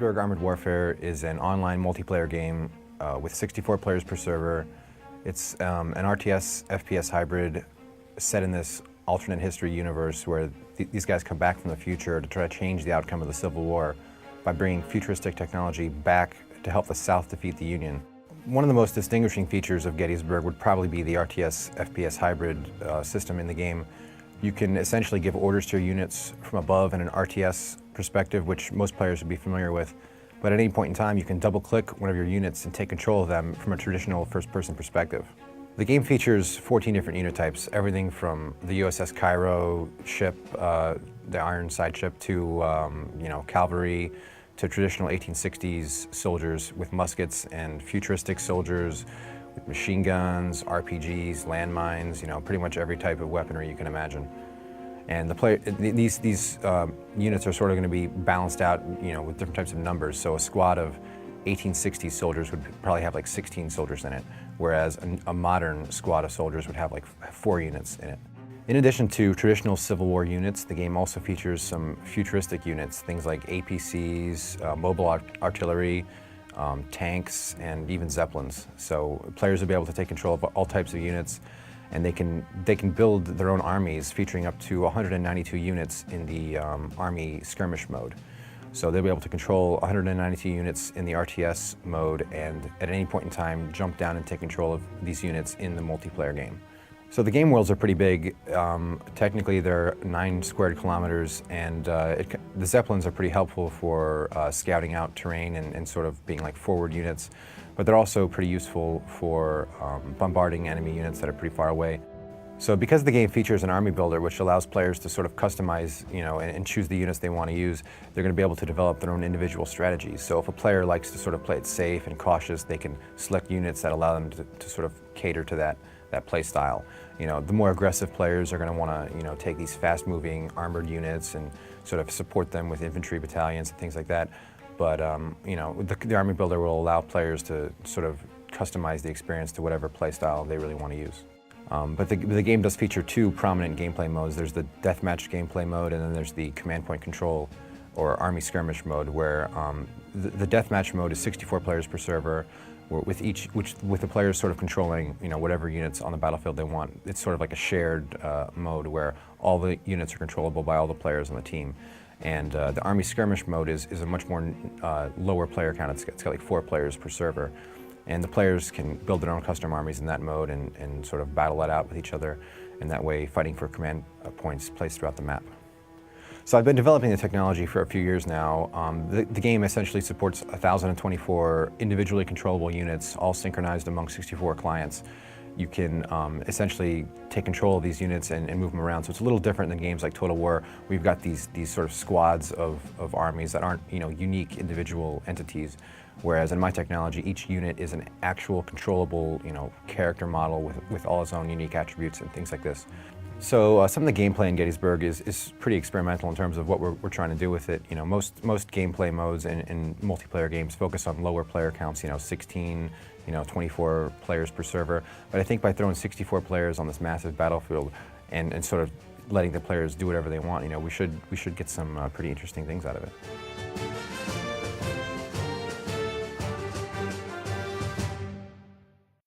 Gettysburg Armored Warfare is an online multiplayer game with 64 players per server. It's an RTS FPS hybrid set in this alternate history universe where these guys come back from the future to try to change the outcome of the Civil War by bringing futuristic technology back to help the South defeat the Union. One of the most distinguishing features of Gettysburg would probably be the RTS FPS hybrid system in the game. You can essentially give orders to your units from above in an RTS perspective, which most players would be familiar with. But at any point in time, you can double-click one of your units and take control of them from a traditional first-person perspective. The game features 14 different unit types, everything from the USS Cairo ship, the Ironside ship, to cavalry, to traditional 1860s soldiers with muskets, and futuristic soldiers with machine guns, RPGs, landmines, pretty much every type of weaponry you can imagine. And these units are sort of going to be balanced out, with different types of numbers. So a squad of 1860s soldiers would probably have like 16 soldiers in it, whereas a modern squad of soldiers would have like 4 units in it. In addition to traditional Civil War units, the game also features some futuristic units, things like APCs, mobile artillery, tanks, and even zeppelins. So players will be able to take control of all types of units, and they can build their own armies featuring up to 192 units in the Army skirmish mode. So they'll be able to control 192 units in the RTS mode, and at any point in time jump down and take control of these units in the multiplayer game. So the game worlds are pretty big. Technically they're 9 squared kilometers, and the Zeppelins are pretty helpful for scouting out terrain and sort of being like forward units, but they're also pretty useful for bombarding enemy units that are pretty far away. So because the game features an army builder, which allows players to sort of customize, and choose the units they want to use, they're going to be able to develop their own individual strategies. So if a player likes to sort of play it safe and cautious, they can select units that allow them to sort of cater to that play style. The more aggressive players are going to want to, take these fast-moving armored units and sort of support them with infantry battalions and things like that. But the army builder will allow players to sort of customize the experience to whatever play style they really want to use. But the game does feature 2 prominent gameplay modes. There's the deathmatch gameplay mode, and then there's the command point control or army skirmish mode, where the deathmatch mode is 64 players per server, with the players sort of controlling whatever units on the battlefield they want. It's sort of like a shared mode where all the units are controllable by all the players on the team. And the army skirmish mode is a much more lower player count. It's got like 4 players per server. And the players can build their own custom armies in that mode and sort of battle it out with each other, and that way fighting for command points placed throughout the map. So I've been developing the technology for a few years now. The game essentially supports 1,024 individually controllable units, all synchronized among 64 clients. You can essentially take control of these units and move them around. So it's a little different than games like Total War. We've got these sort of squads of armies that aren't unique individual entities. Whereas in my technology, each unit is an actual controllable character model with all its own unique attributes and things like this. So some of the gameplay in Gettysburg is pretty experimental in terms of what we're trying to do with it. Most gameplay modes in multiplayer games focus on lower player counts, 16, 24 players per server. But I think by throwing 64 players on this massive battlefield and sort of letting the players do whatever they want, we should get some pretty interesting things out of it.